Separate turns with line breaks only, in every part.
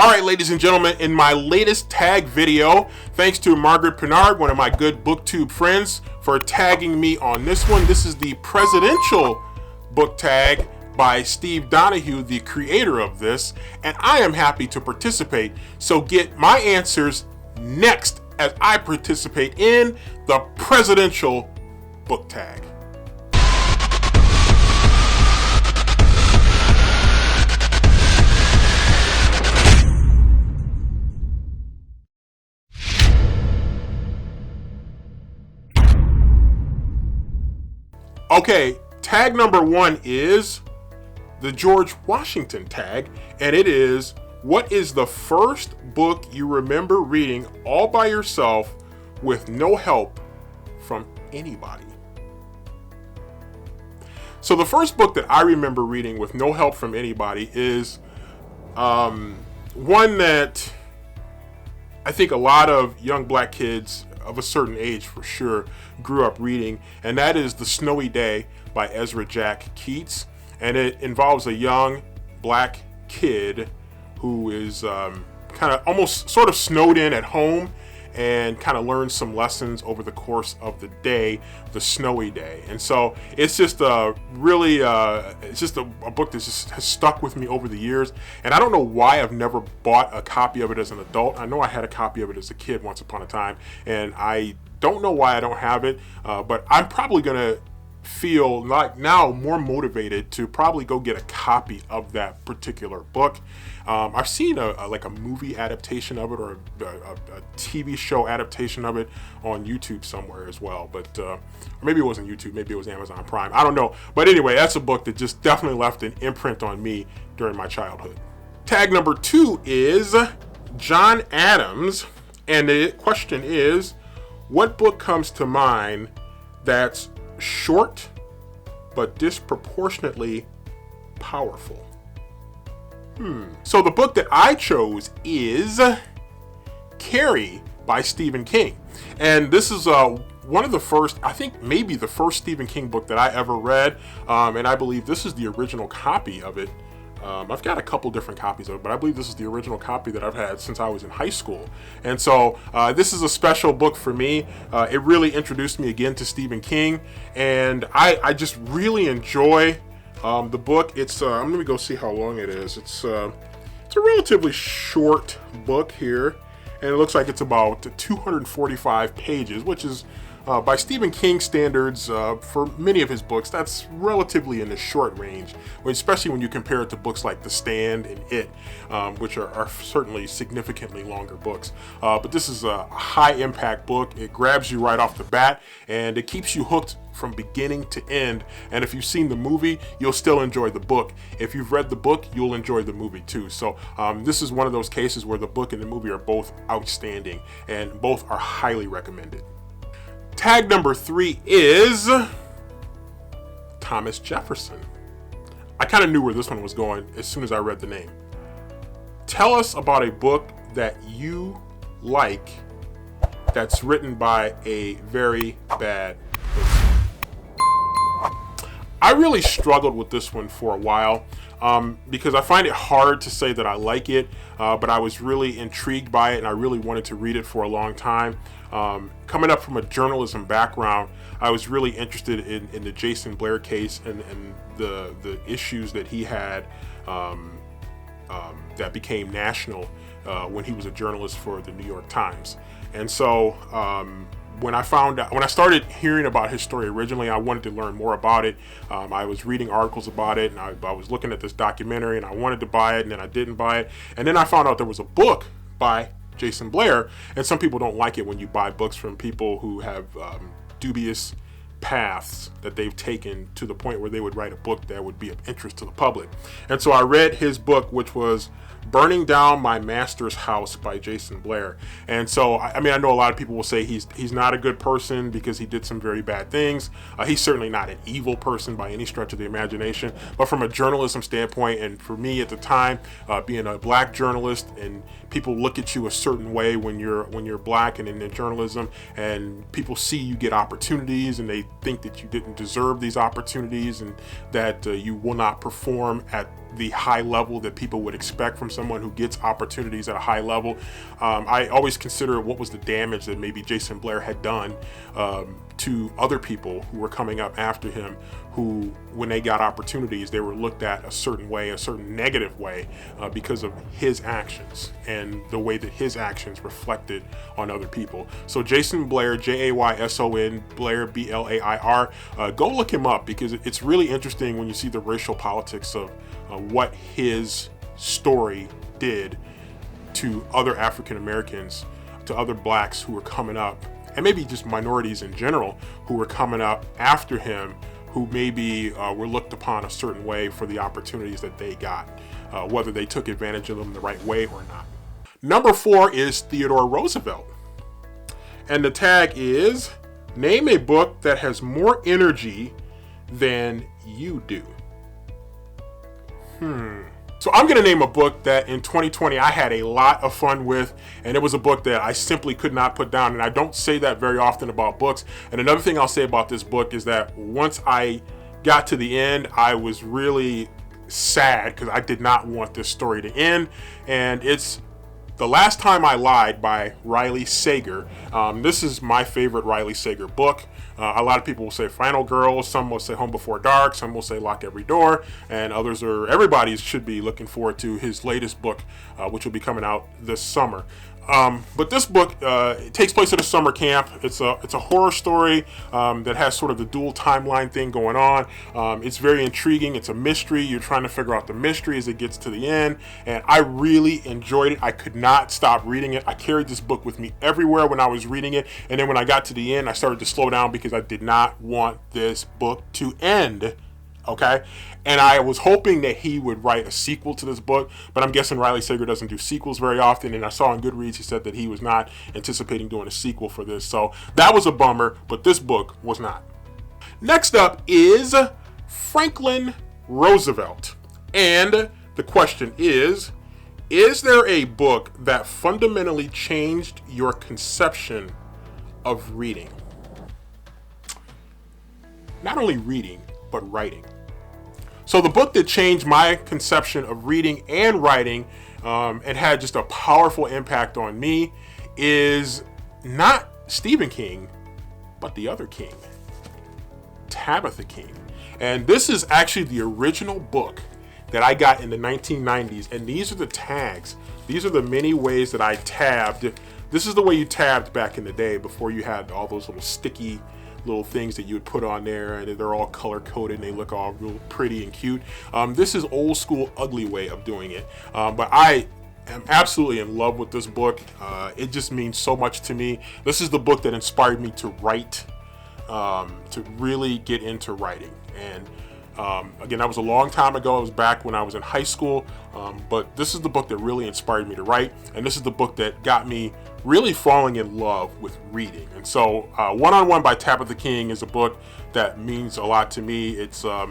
All right, ladies and gentlemen, in my latest tag video, thanks to Margaret Pinard, one of my good BookTube friends, for tagging me on this one. This is the presidential book tag by Steve Donoghue, the creator of this, and I am happy to participate. So get my answers next as I participate in the presidential book tag. Okay, tag number one is the George Washington tag, and it is, what is the first book you remember reading all by yourself with no help from anybody? So the first book that I remember reading with no help from anybody is one that I think a lot of young black kids of a certain age for sure grew up reading, and that is The Snowy Day by Ezra Jack Keats. And it involves a young black kid who is kind of almost sort of snowed in at home and kind of learns some lessons over the course of the day, the snowy day. And so it's just a really, it's just a book that just has stuck with me over the years. And I don't know why I've never bought a copy of it as an adult. I know I had a copy of it as a kid once upon a time, and I don't know why I don't have it, but I'm probably gonna feel like now more motivated to probably go get a copy of that particular book. I've seen a movie adaptation of it, or a TV show adaptation of it on YouTube somewhere as well, but or maybe it wasn't YouTube, maybe it was Amazon Prime, I don't know. But anyway, that's a book that just definitely left an imprint on me during my childhood. Tag number two is John Adams, and the question is, what book comes to mind that's short but disproportionately powerful? So the book that I chose is Carrie by Stephen King, and this is one of the first, I think maybe the first Stephen King book that I ever read, and I believe this is the original copy of it. I've got a couple different copies of it, but I believe this is the original copy that I've had since I was in high school. And so this is a special book for me. It really introduced me again to Stephen King, and I just really enjoy the book. It's let me go see how long it is. It's a relatively short book here, and it looks like it's about 245 pages, which is by Stephen King standards, for many of his books, that's relatively in the short range, especially when you compare it to books like The Stand and It, which are certainly significantly longer books. But this is a high impact book. It grabs you right off the bat, and it keeps you hooked from beginning to end. And if you've seen the movie, you'll still enjoy the book. If you've read the book, you'll enjoy the movie too. So this is one of those cases where the book and the movie are both outstanding, and both are highly recommended. Tag number three is Thomas Jefferson. I kind of knew where this one was going as soon as I read the name. Tell us about a book that you like that's written by a very bad person. I really struggled with this one for a while because I find it hard to say that I like it, but I was really intrigued by it, and I really wanted to read it for a long time. Coming up from a journalism background, I was really interested in the Jason Blair case and the issues that he had that became national when he was a journalist for the New York Times. And so when I started hearing about his story originally, I wanted to learn more about it. I was reading articles about it, and I was looking at this documentary, and I wanted to buy it, and then I didn't buy it. And then I found out there was a book by Jason Blair, and some people don't like it when you buy books from people who have dubious paths that they've taken to the point where they would write a book that would be of interest to the public. And so I read his book, which was Burning Down My Master's House by Jason Blair. And so, I mean, I know a lot of people will say he's not a good person because he did some very bad things. He's certainly not an evil person by any stretch of the imagination. But from a journalism standpoint, and for me at the time, being a black journalist, and people look at you a certain way when you're black and in journalism, and people see you get opportunities, and they think that you didn't deserve these opportunities, and that you will not perform at the high level that people would expect from someone who gets opportunities at a high level. I always consider what was the damage that maybe Jason Blair had done to other people who were coming up after him, who, when they got opportunities, they were looked at a certain way, a certain negative way, because of his actions and the way that his actions reflected on other people. So Jason Blair, Jayson, Blair, Blair, go look him up, because it's really interesting when you see the racial politics of what his story did to other African Americans, to other blacks who were coming up, and maybe just minorities in general who were coming up after him, who maybe were looked upon a certain way for the opportunities that they got, whether they took advantage of them the right way or not. Number 4 is Theodore Roosevelt. And the tag is, name a book that has more energy than you do. So I'm going to name a book that in 2020 I had a lot of fun with, and it was a book that I simply could not put down, and I don't say that very often about books. And another thing I'll say about this book is that once I got to the end, I was really sad because I did not want this story to end, and it's The Last Time I Lied by Riley Sager. This is my favorite Riley Sager book. A lot of people will say Final Girl, some will say Home Before Dark, some will say Lock Every Door, and everybody should be looking forward to his latest book, which will be coming out this summer. But this book it takes place at a summer camp. It's a horror story that has sort of the dual timeline thing going on. It's very intriguing. It's a mystery. You're trying to figure out the mystery as it gets to the end, and I really enjoyed it. I could not stop reading it. I carried this book with me everywhere when I was reading it, and then when I got to the end, I started to slow down because I did not want this book to end. Okay, and I was hoping that he would write a sequel to this book, but I'm guessing Riley Sager doesn't do sequels very often, and I saw on Goodreads he said that he was not anticipating doing a sequel for this, so that was a bummer, but this book was not. Next up is Franklin Roosevelt, and the question is there a book that fundamentally changed your conception of reading? Not only reading, but writing. So the book that changed my conception of reading and writing and had just a powerful impact on me is not Stephen King, but the other King, Tabitha King. And this is actually the original book that I got in the 1990s. And these are the tags. These are the many ways that I tabbed. This is the way you tabbed back in the day before you had all those little sticky little things that you would put on there, and they're all color coded and they look all real pretty and cute. This is old school ugly way of doing it, but I am absolutely in love with this book. It just means so much to me. This is the book that inspired me to write, to really get into writing. And again, that was a long time ago. It was back when I was in high school, but this is the book that really inspired me to write, and this is the book that got me really falling in love with reading. And so One-on-One by Tabitha King is a book that means a lot to me. It's a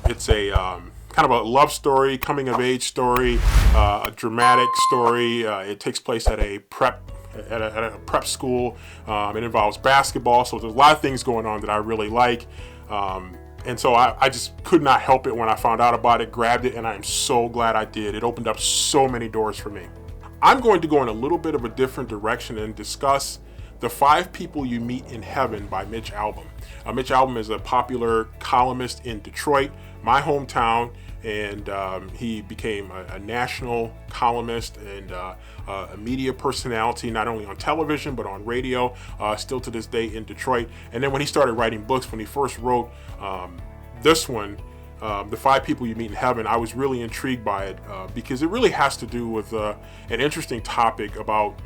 kind of a love story, coming of age story, a dramatic story. It takes place at a prep school. It involves basketball, so there's a lot of things going on that I really like. And so I just could not help it when I found out about it, grabbed it, and I am so glad I did. It opened up so many doors for me. I'm going to go in a little bit of a different direction and discuss The 5 People You Meet in Heaven by Mitch Albom. Mitch Albom is a popular columnist in Detroit, my hometown, and he became a national columnist and a media personality, not only on television but on radio, still to this day in Detroit. And then when he started writing books, when he first wrote this one, The 5 People You Meet in Heaven, I was really intrigued by it because it really has to do with an interesting topic about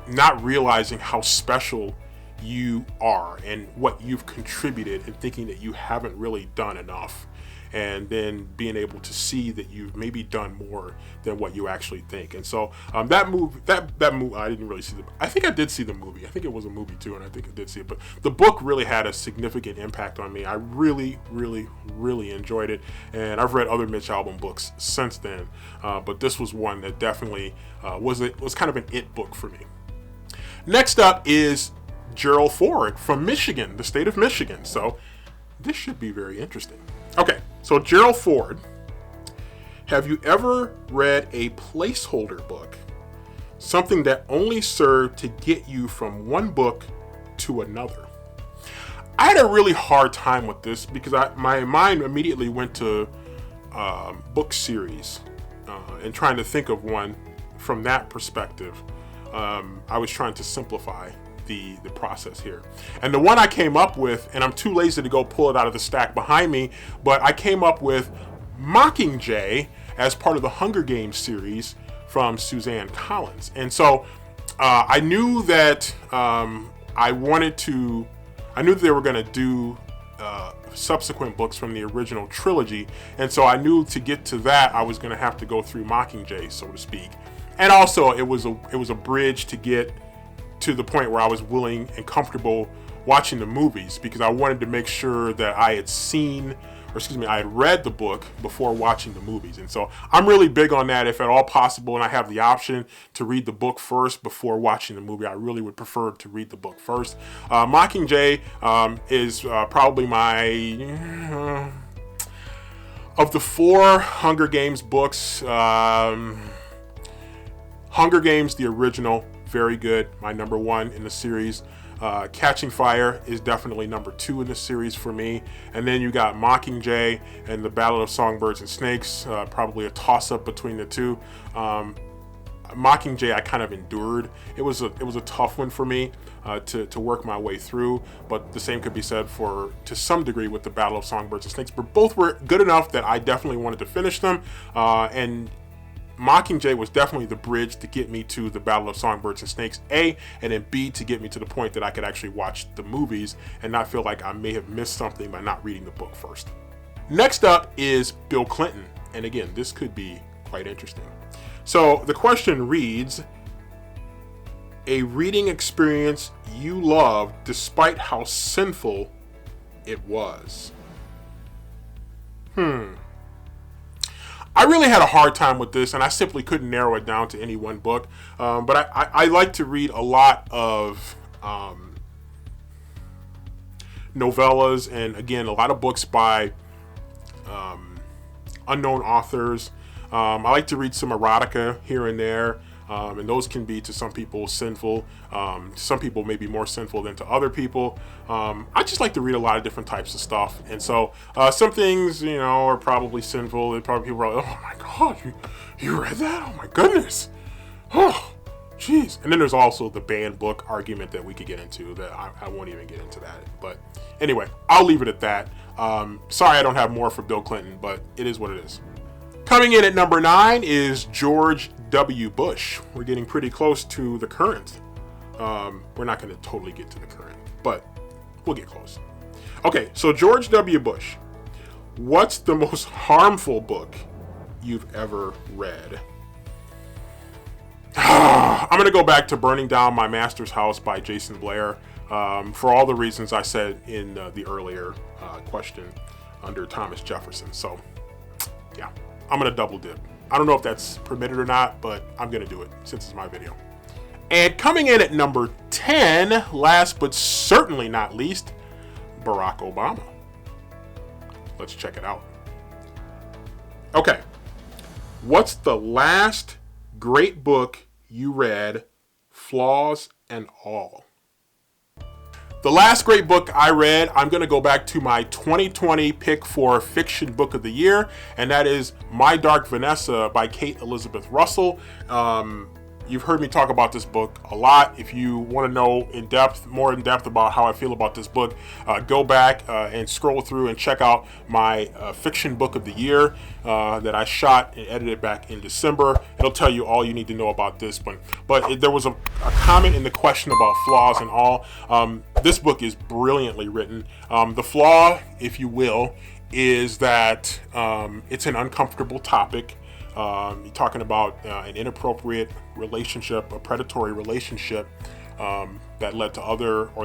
not realizing how special you are and what you've contributed, and thinking that you haven't really done enough, and then being able to see that you've maybe done more than what you actually think. And so that movie, I didn't really see I think I did see the movie. I think it was a movie too, and I think I did see it. But the book really had a significant impact on me. I really, really, really enjoyed it, and I've read other Mitch Albom books since then. But this was one that definitely was kind of an it book for me. Next up is Gerald Ford from Michigan, the state of Michigan. So this should be very interesting. Okay, so Gerald Ford Have you ever read a placeholder book? Something that only served to get you from one book to another. I had a really hard time with this because my mind immediately went to book series and trying to think of one from that perspective. I was trying to simplify the process here. And the one I came up with, and I'm too lazy to go pull it out of the stack behind me, but I came up with Mockingjay as part of the Hunger Games series from Suzanne Collins. And so I knew that I knew they were going to do subsequent books from the original trilogy. And so I knew to get to that, I was going to have to go through Mockingjay, so to speak. And also it was a bridge to get to the point where I was willing and comfortable watching the movies, because I wanted to make sure that I had read the book before watching the movies. And so I'm really big on that. If at all possible, and I have the option to read the book first before watching the movie, I really would prefer to read the book first. Mockingjay is probably my, of the 4 Hunger Games books, Hunger Games, the original, very good. My number 1 in the series. Catching Fire is definitely number 2 in the series for me. And then you got Mockingjay and the Ballad of Songbirds and Snakes, probably a toss-up between the two. Mockingjay I kind of endured. It was a tough one for me to work my way through, but the same could be said to some degree with the Battle of Songbirds and Snakes. But both were good enough that I definitely wanted to finish them. And Mockingjay was definitely the bridge to get me to the Battle of Songbirds and Snakes, A, and then B, to get me to the point that I could actually watch the movies and not feel like I may have missed something by not reading the book first. Next up is Bill Clinton. And again, this could be quite interesting. So the question reads, a reading experience you loved despite how sinful it was. I really had a hard time with this, and I simply couldn't narrow it down to any one book. But I like to read a lot of novellas, and again, a lot of books by unknown authors. I like to read some erotica here and there, and those can be to some people sinful. Some people may be more sinful than to other people. I just like to read a lot of different types of stuff, and so some things, are probably sinful, and probably people are like, oh my God, you read that? Oh my goodness. Oh, jeez. And then there's also the banned book argument that we could get into that I won't even get into that. But anyway, I'll leave it at that. Sorry I don't have more for Bill Clinton, but it is what it is. Coming in at number 9 is George W. Bush. We're getting pretty close to the current. We're not going to totally get to the current, but we'll get close. Okay, so George W. Bush. What's the most harmful book you've ever read? I'm going to go back to Burning Down My Master's House by Jason Blair for all the reasons I said in the earlier question under Thomas Jefferson. So, yeah. I'm going to double dip. I don't know if that's permitted or not, but I'm going to do it since it's my video. And coming in at number 10, last but certainly not least, Barack Obama. Let's check it out. Okay. What's the last great book you read, flaws and all? The last great book I read, I'm going to go back to my 2020 pick for Fiction Book of the Year, and that is My Dark Vanessa by Kate Elizabeth Russell. You've heard me talk about this book a lot. If you want to know more in depth about how I feel about this book, go back and scroll through and check out my Fiction Book of the Year that I shot and edited back in December. It'll tell you all you need to know about this one. But there was a comment in the question about flaws and all. This book is brilliantly written. The flaw, if you will, is that it's an uncomfortable topic. You're talking about an inappropriate relationship, a predatory relationship that led to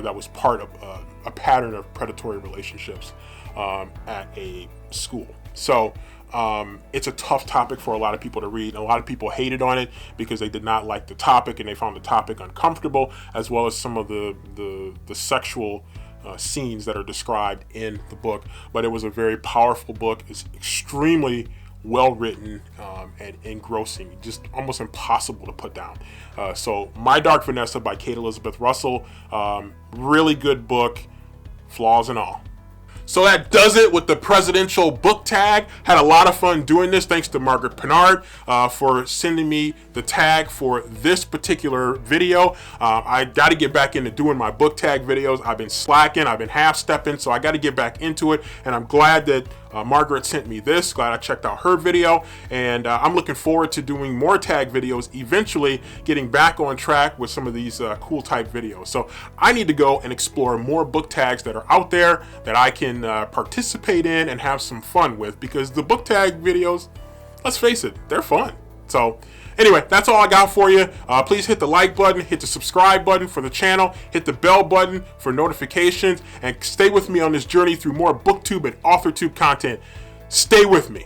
that was part of a pattern of predatory relationships at a school. So it's a tough topic for a lot of people to read. A lot of people hated on it because they did not like the topic and they found the topic uncomfortable, as well as some of the sexual scenes that are described in the book. But it was a very powerful book. It's extremely well written, and engrossing, just almost impossible to put down. So My Dark Vanessa by Kate Elizabeth Russell, really good book, flaws and all. So that does it with the presidential book tag. Had a lot of fun doing this. Thanks to Margaret Pinard for sending me the tag for this particular video. I got to get back into doing my book tag videos. I've been slacking, I've been half-stepping, so I got to get back into it. And I'm glad that Margaret sent me this. Glad I checked out her video. And I'm looking forward to doing more tag videos, eventually getting back on track with some of these cool type videos. So I need to go and explore more book tags that are out there that I can participate in and have some fun with, because the book tag videos, let's face it, they're fun. So anyway, that's all I got for you. Please hit the like button, hit the subscribe button for the channel, hit the bell button for notifications, and stay with me on this journey through more BookTube and AuthorTube content. Stay with me.